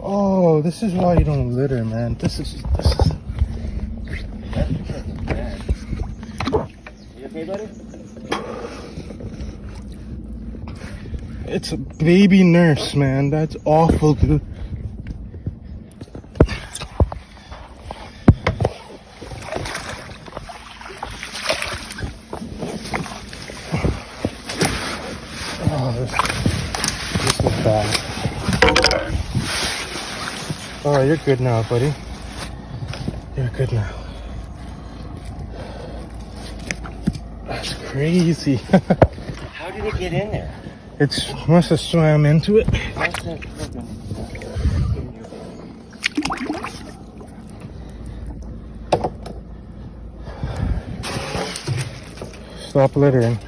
Oh, this is why you don't litter, man. This is. That's because it's bad. You okay, buddy? It's a baby nurse, man. That's awful, dude. Oh, this is bad. Oh, you're good now, buddy. You're good now. That's crazy. How did it get in there? It must have swam into it. That's that fucking. Stop littering.